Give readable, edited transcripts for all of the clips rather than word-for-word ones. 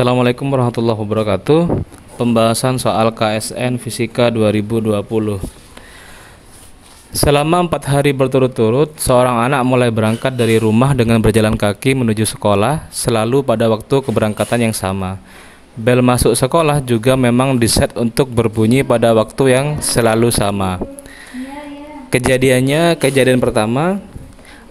Assalamualaikum warahmatullahi wabarakatuh. Pembahasan soal KSN Fisika 2020. Selama 4 hari berturut-turut, seorang anak mulai berangkat dari rumah dengan berjalan kaki menuju sekolah, selalu pada waktu keberangkatan yang sama. Bel masuk sekolah juga memang diset untuk berbunyi pada waktu yang selalu sama. Kejadian pertama,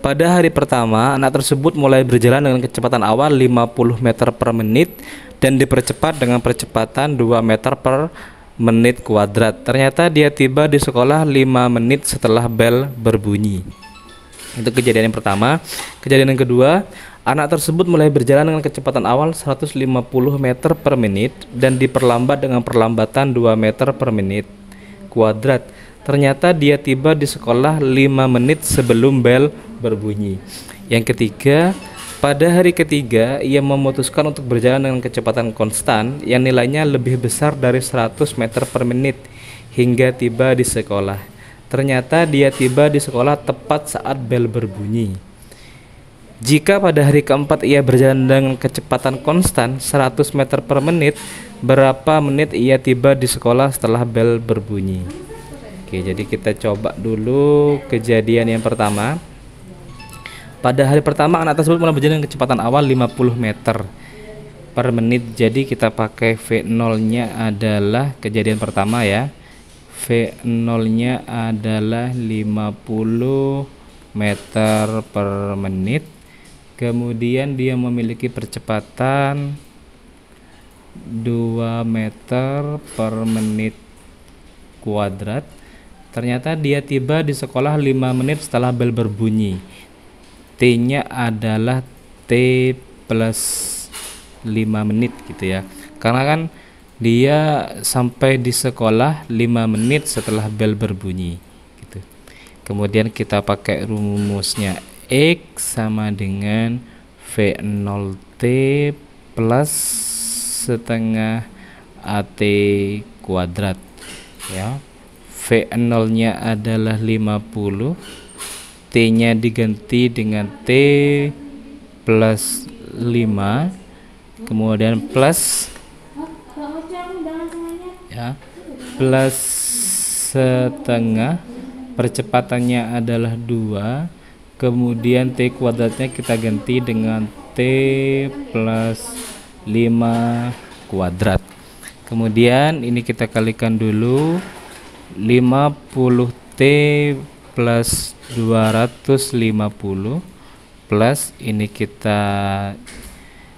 pada hari pertama, anak tersebut mulai berjalan dengan kecepatan awal 50 meter per menit dan dipercepat dengan percepatan 2 meter per menit kuadrat. Ternyata dia tiba di sekolah 5 menit setelah bel berbunyi. Itu kejadian yang pertama. Kejadian yang kedua, anak tersebut mulai berjalan dengan kecepatan awal 150 meter per menit dan diperlambat dengan perlambatan 2 meter per menit kuadrat. Ternyata dia tiba di sekolah 5 menit sebelum bel berbunyi. Yang ketiga, pada hari ketiga ia memutuskan untuk berjalan dengan kecepatan konstan yang nilainya lebih besar dari 100 meter per menit hingga tiba di sekolah. Ternyata dia tiba di sekolah tepat saat bel berbunyi. Jika pada hari keempat ia berjalan dengan kecepatan konstan 100 meter per menit, berapa menit ia tiba di sekolah setelah bel berbunyi? Oke, jadi kita coba dulu kejadian yang pertama. Pada hari pertama anak tersebut mulai berjalan dengan kecepatan awal 50 meter per menit. Jadi kita pakai V0-nya adalah kejadian pertama ya. V0-nya adalah 50 meter per menit. Kemudian dia memiliki percepatan 2 meter per menit kuadrat. Ternyata dia tiba di sekolah 5 menit setelah bel berbunyi. T-nya adalah T plus 5 menit gitu ya. Karena kan dia sampai di sekolah 5 menit setelah bel berbunyi gitu. Kemudian kita pakai rumusnya X sama dengan V0T plus setengah AT kuadrat ya. V0-nya adalah 50, T-nya diganti dengan T plus 5, kemudian plus ya, plus setengah, percepatannya adalah 2, kemudian T kuadratnya kita ganti dengan T plus 5 kuadrat. Kemudian ini kita kalikan dulu, 50T plus 250 plus ini kita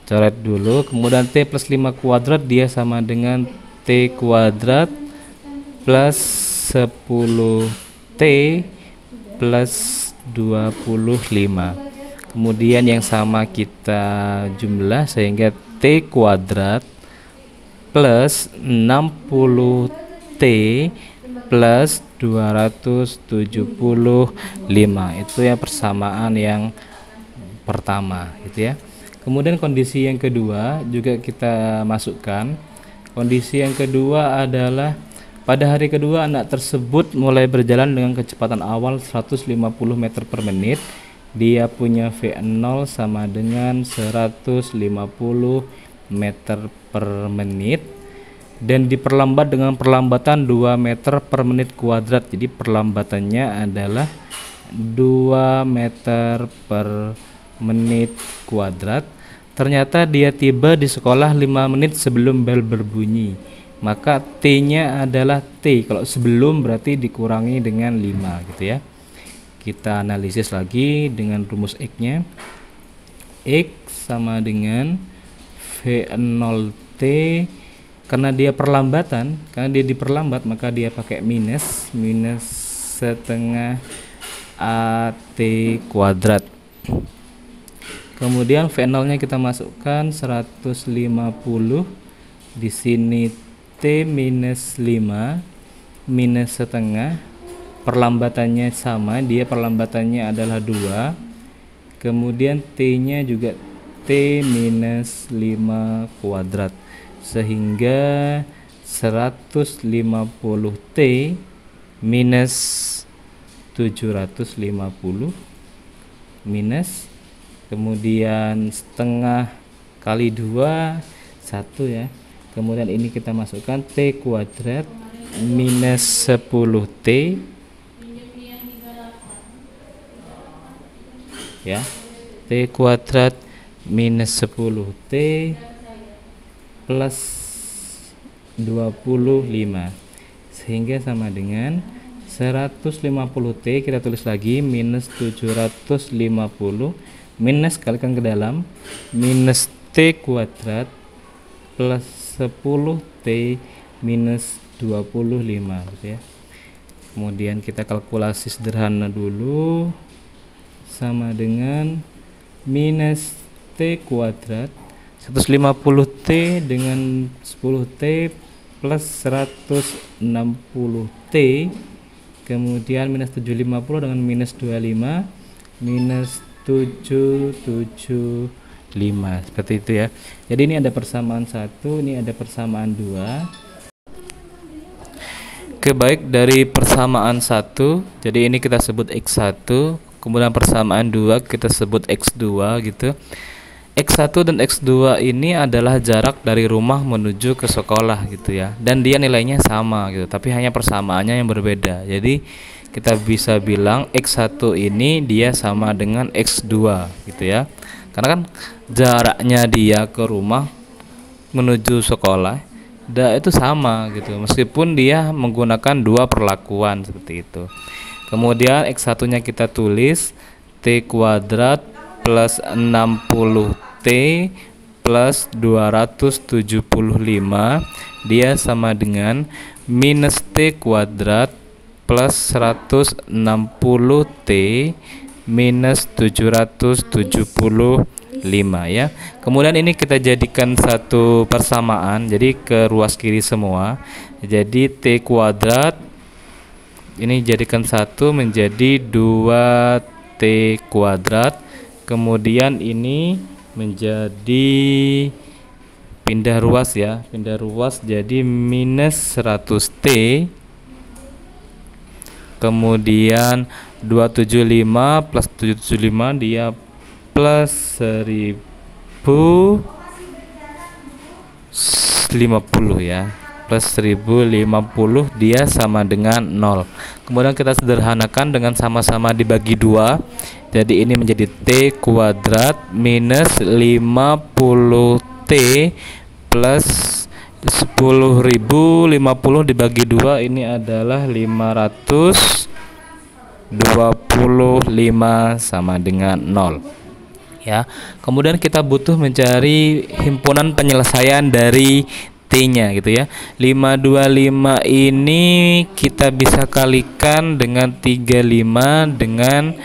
coret dulu, kemudian T plus 5 kuadrat dia sama dengan T kuadrat plus 10T plus 25. Kemudian yang sama kita jumlah sehingga T kuadrat plus 60T plus 275. Itu ya persamaan yang pertama gitu ya. Kemudian kondisi yang kedua juga kita masukkan. Kondisi yang kedua adalah pada hari kedua anak tersebut mulai berjalan dengan kecepatan awal 150 meter per menit. Dia punya V0 sama dengan 150 meter per menit dan diperlambat dengan perlambatan 2 meter per menit kuadrat. Jadi perlambatannya adalah 2 meter per menit kuadrat. Ternyata dia tiba di sekolah 5 menit sebelum bel berbunyi. Maka T-nya adalah T. Kalau sebelum berarti dikurangi dengan 5 gitu ya. Kita analisis lagi dengan rumus X-nya. X sama dengan V0T. Karena dia perlambatan, karena dia diperlambat, maka dia pakai minus setengah AT kuadrat. Kemudian V0-nya kita masukkan 150, di sini T minus 5 minus setengah, perlambatannya sama, dia perlambatannya adalah 2. Kemudian T-nya juga T minus 5 kuadrat. Sehingga 150T minus 750 minus, kemudian setengah kali 2 1 ya. Kemudian ini kita masukkan T kuadrat minus 10T ya, T kuadrat minus 10T plus 25, sehingga sama dengan 150T, kita tulis lagi minus 750 minus, kalikan ke dalam, minus T kuadrat plus 10T minus 25 gitu ya. Kemudian kita kalkulasi sederhana dulu, sama dengan minus T kuadrat 150T dengan 10T plus 160T, kemudian minus 750 dengan minus 25 minus 775, seperti itu ya. Jadi ini ada persamaan 1, ini ada persamaan 2. Baik, dari persamaan 1, jadi ini kita sebut X1, kemudian persamaan 2 kita sebut X2 gitu. X1 dan X2 ini adalah jarak dari rumah menuju ke sekolah gitu ya, dan dia nilainya sama gitu, tapi hanya persamaannya yang berbeda. Jadi kita bisa bilang X1 ini dia sama dengan X2 gitu ya, karena kan jaraknya dia ke rumah menuju sekolah itu sama gitu, meskipun dia menggunakan dua perlakuan seperti itu. Kemudian X1 nya kita tulis T kuadrat plus 60T plus 275, dia sama dengan minus T kuadrat plus 160T minus 775 ya. Kemudian ini kita jadikan satu persamaan, jadi ke ruas kiri semua. Jadi T kuadrat ini jadikan 1 menjadi 2T kuadrat. Kemudian ini menjadi pindah ruas ya, pindah ruas jadi minus 100T. Kemudian 275 plus 775 dia plus 1050 ya, plus 1050 dia sama dengan 0. Kemudian kita sederhanakan dengan sama-sama dibagi 2, jadi ini menjadi T kuadrat minus 50T plus 10.050 dibagi 2, ini adalah 525 sama dengan 0 ya. Kemudian kita butuh mencari himpunan penyelesaian dari T-nya gitu ya. 525 ini kita bisa kalikan dengan 35 dengan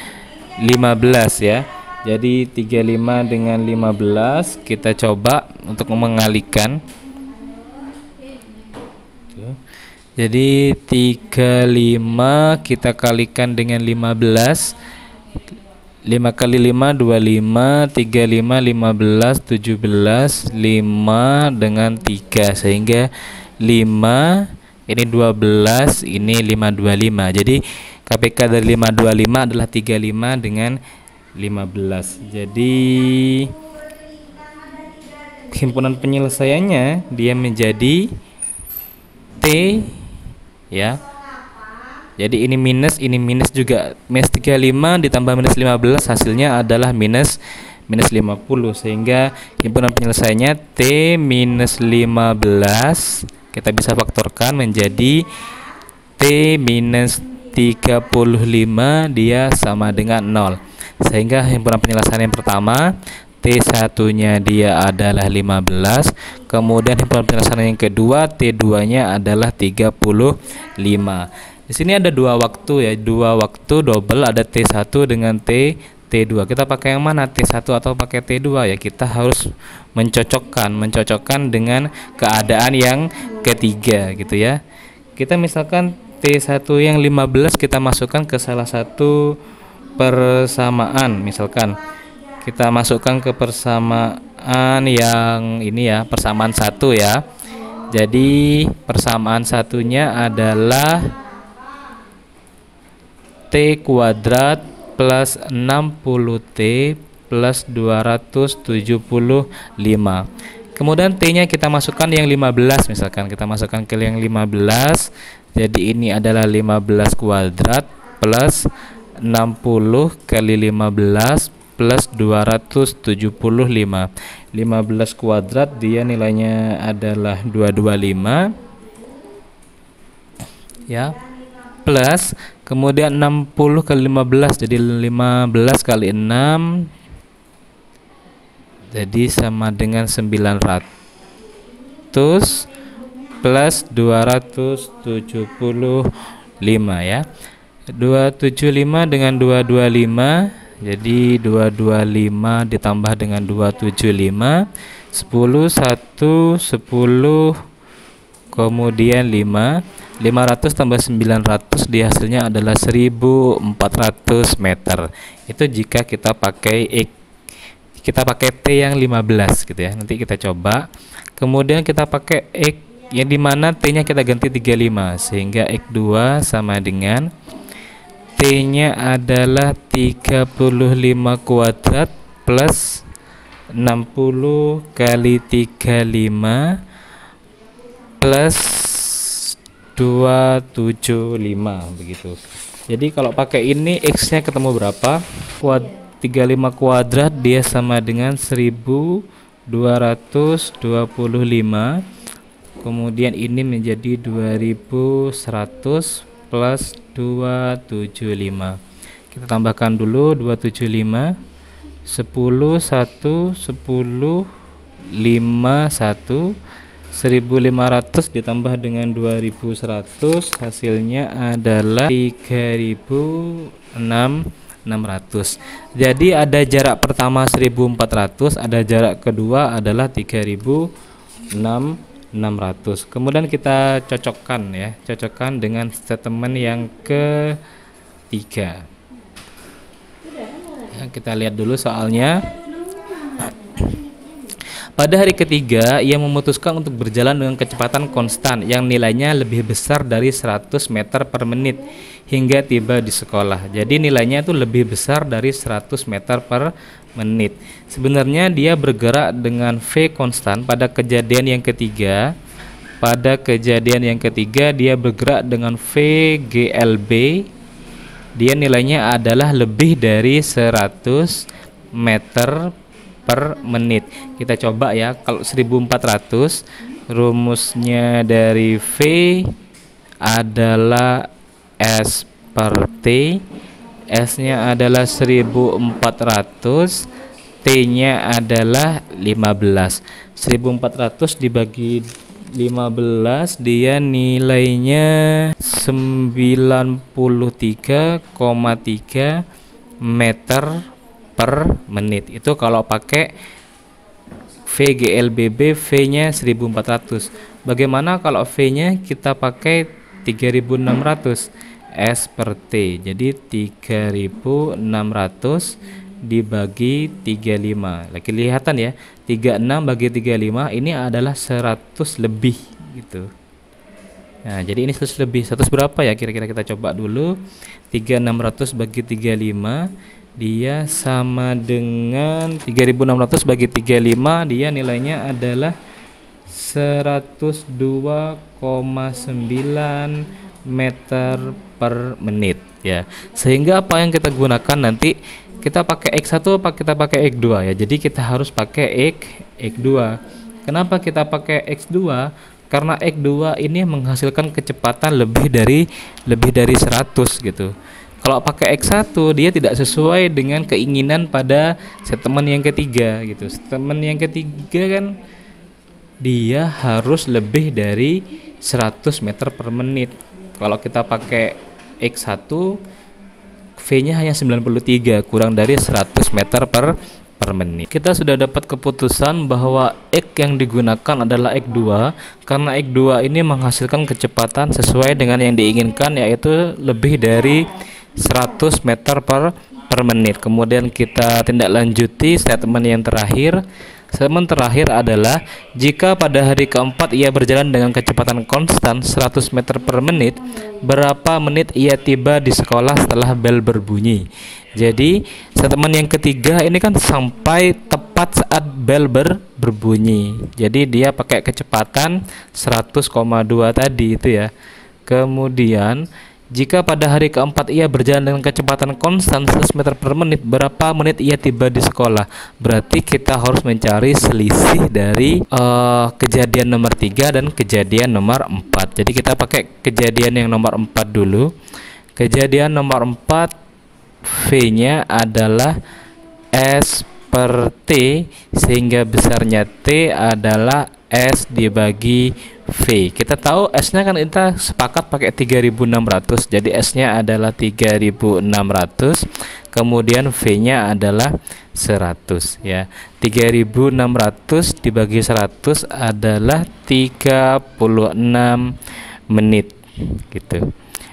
15 ya. Jadi 35 dengan 15 kita coba untuk mengalikan. Jadi 35 kita kalikan dengan 15, 5 kali 5 25, 35 15 17, 5 dengan 3 sehingga 5 ini 12, ini 525. Jadi KPK dari 525 adalah 35 dengan 15. Jadi himpunan penyelesaiannya dia menjadi T ya. Jadi ini minus juga, minus 35 ditambah minus 15 hasilnya adalah minus 50, sehingga himpunan penyelesaiannya T minus 15 kita bisa faktorkan menjadi T minus 35, dia sama dengan 0, sehingga himpunan penyelesaian yang pertama T1 nya dia adalah 15, kemudian himpunan penyelesaian yang kedua T2 nya adalah 35. Di sini ada dua waktu ya, dua waktu double, ada T1 dengan T2. Kita pakai yang mana, T1 atau pakai T2 ya? Kita harus mencocokkan dengan keadaan yang ketiga gitu ya. Kita misalkan T1 yang 15 kita masukkan ke salah satu persamaan, misalkan kita masukkan ke persamaan yang ini ya, persamaan 1 ya. Jadi persamaan satunya adalah T kuadrat plus 60T plus 275. Kemudian T-nya kita masukkan yang 15, misalkan kita masukkan ke yang 15. Jadi ini adalah 15 kuadrat plus 60 kali 15 plus 275. 15 kuadrat dia nilainya adalah 225 ya, plus kemudian 60 kali 15, jadi 15 kali 6 jadi sama dengan 900 plus 275 ya. 275 dengan 225, jadi 225 ditambah dengan 275, 10 1 10 kemudian 500 tambah 900 di hasilnya adalah 1400 meter. Itu jika kita pakai T yang 15 gitu ya. Nanti kita coba. Kemudian kita pakai X yang dimana T nya kita ganti 35, sehingga X2 sama dengan T nya adalah 35 kuadrat plus 60 kali 35 plus 275 begitu. Jadi kalau pakai ini X nya ketemu berapa? 35 kuadrat dia sama dengan 1225. Kemudian ini menjadi 2100 plus 275. Kita tambahkan dulu 275, 10 1 10 5 1 1500 ditambah dengan 2100 hasilnya adalah 3600. Jadi ada jarak pertama 1400, ada jarak kedua adalah 3600. Kemudian kita cocokkan ya, cocokkan dengan statement yang ketiga. Ya, kita lihat dulu soalnya. Pada hari ketiga, ia memutuskan untuk berjalan dengan kecepatan konstan yang nilainya lebih besar dari 100 meter per menit hingga tiba di sekolah. Jadi nilainya itu lebih besar dari 100 meter per menit. Sebenarnya dia bergerak dengan V konstan pada kejadian yang ketiga. Pada kejadian yang ketiga dia bergerak dengan VGLB. Dia nilainya adalah lebih dari 100 meter per menit. Kita coba ya, kalau 1400 rumusnya dari V adalah S per T, S nya adalah 1400, T nya adalah 15. 1400 dibagi 15 dia nilainya 93,3 meter per menit. Itu kalau pakai VGLBB, V nya 1400. Bagaimana kalau V nya kita pakai 3600, S per T, jadi 3600 dibagi 35. Lagi kelihatan ya, 36 bagi 35 ini adalah 100 lebih gitu. Nah, jadi ini 100 lebih. 100 berapa ya kira-kira, kita coba dulu. 3600 bagi 35 dia sama dengan 3600 bagi 35, dia nilainya adalah 102,9 meter per menit ya. Sehingga apa yang kita gunakan nanti, kita pakai X1 apa kita pakai X2 ya. Jadi kita harus pakai X2. Kenapa kita pakai X2? Karena X2 ini menghasilkan kecepatan lebih dari 100 gitu. Kalau pakai X1 dia tidak sesuai dengan keinginan pada statement yang ketiga gitu. Statement yang ketiga kan dia harus lebih dari 100 meter per menit. Kalau kita pakai X1, V-nya hanya 93, kurang dari 100 meter per menit. Kita sudah dapat keputusan bahwa X yang digunakan adalah X2 karena X2 ini menghasilkan kecepatan sesuai dengan yang diinginkan, yaitu lebih dari 100 meter per menit. Kemudian kita tindak lanjuti statement yang terakhir. Statement terakhir adalah jika pada hari keempat ia berjalan dengan kecepatan konstan 100 meter per menit, berapa menit ia tiba di sekolah setelah bel berbunyi. Jadi statement yang ketiga ini kan sampai tepat saat bel berbunyi. Jadi dia pakai kecepatan 100,2 tadi itu ya. Kemudian jika pada hari keempat ia berjalan dengan kecepatan konstan 100 meter per menit, berapa menit ia tiba di sekolah? Berarti kita harus mencari selisih dari kejadian nomor 3 dan kejadian nomor 4. Jadi kita pakai kejadian yang nomor 4 dulu. Kejadian nomor 4, V-nya adalah S per T, sehingga besarnya T adalah S dibagi V. Kita tahu S-nya kan kita sepakat pakai 3600, jadi S-nya adalah 3600, kemudian V-nya adalah 100 ya. 3600 dibagi 100 adalah 36 menit gitu.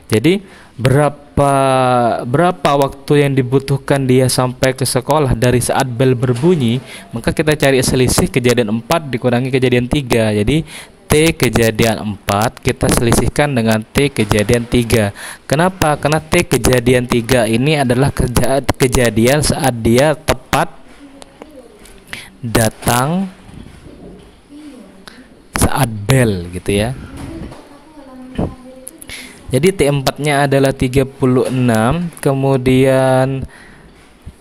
Jadi berapa waktu yang dibutuhkan dia sampai ke sekolah dari saat bel berbunyi, maka kita cari selisih kejadian 4 dikurangi kejadian 3. Jadi T kejadian 4 kita selisihkan dengan T kejadian 3. Kenapa? Karena T kejadian 3 ini adalah kejadian saat dia tepat datang saat bel gitu ya. Jadi T4-nya adalah 36, kemudian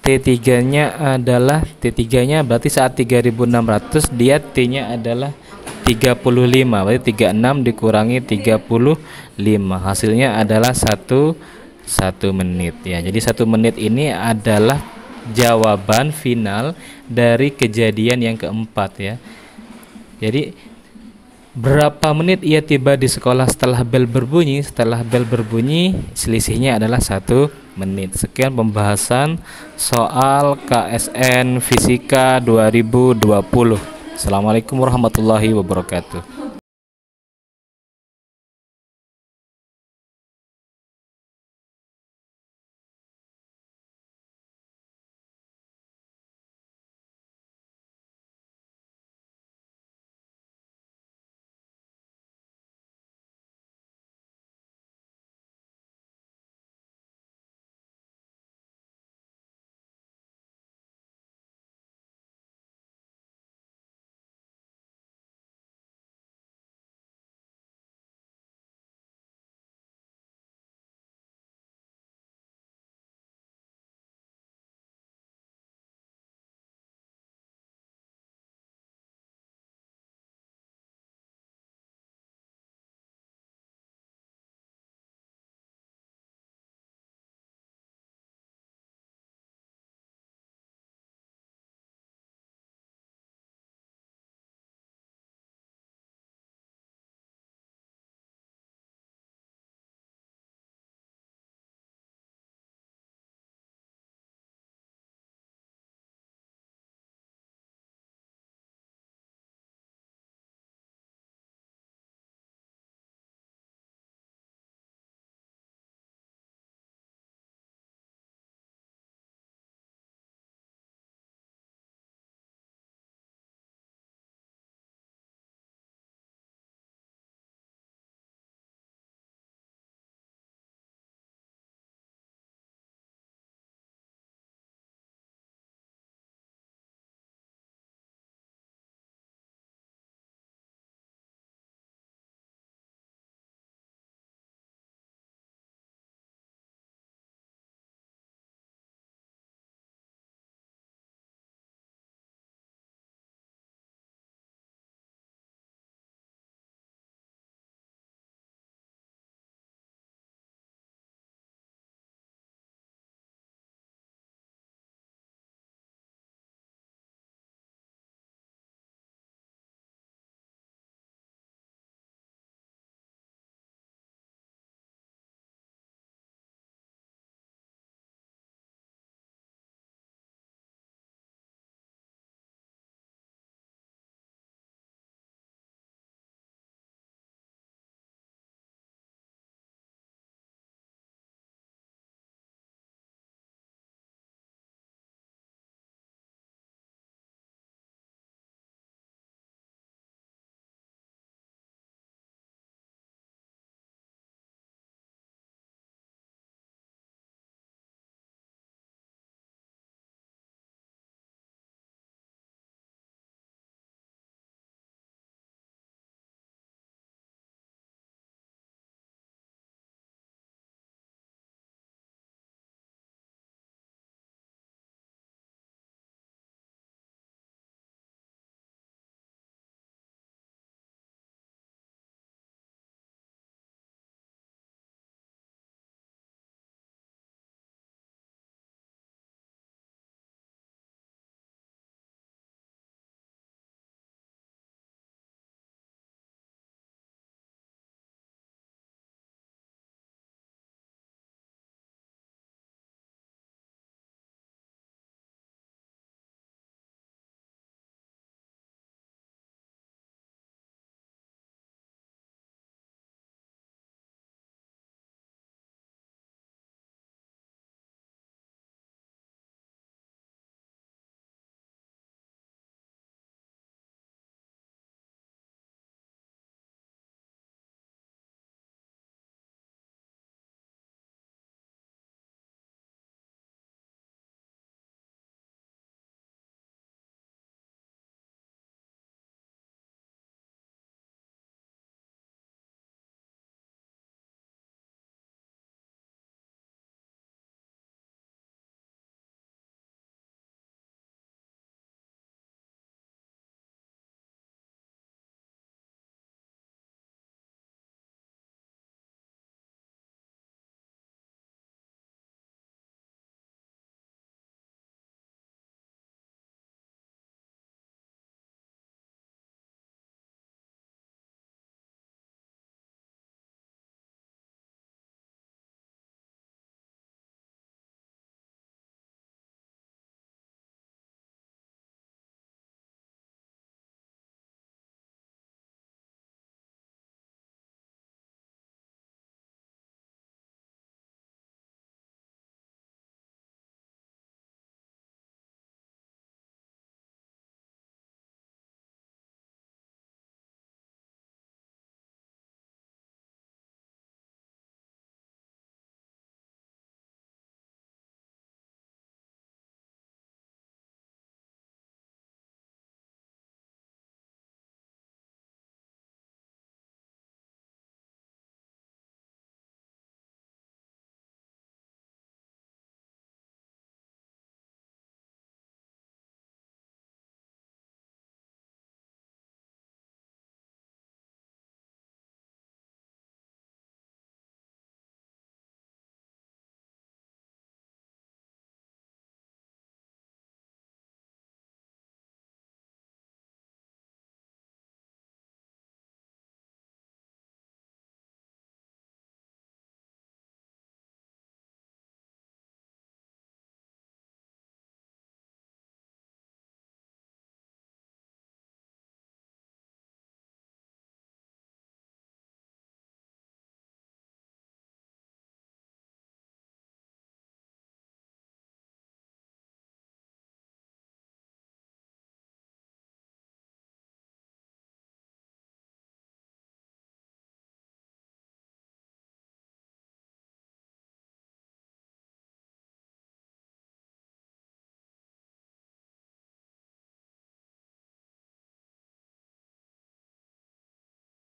T3-nya adalah T3-nya berarti saat 3600, dia T-nya adalah 35. Berarti 36 dikurangi 35. Hasilnya adalah 1 menit ya. Jadi 1 menit ini adalah jawaban final dari kejadian yang keempat ya. Jadi berapa menit ia tiba di sekolah setelah bel berbunyi? Setelah bel berbunyi, selisihnya adalah 1 menit. Sekian pembahasan soal KSN Fisika 2020. Assalamualaikum warahmatullahi wabarakatuh.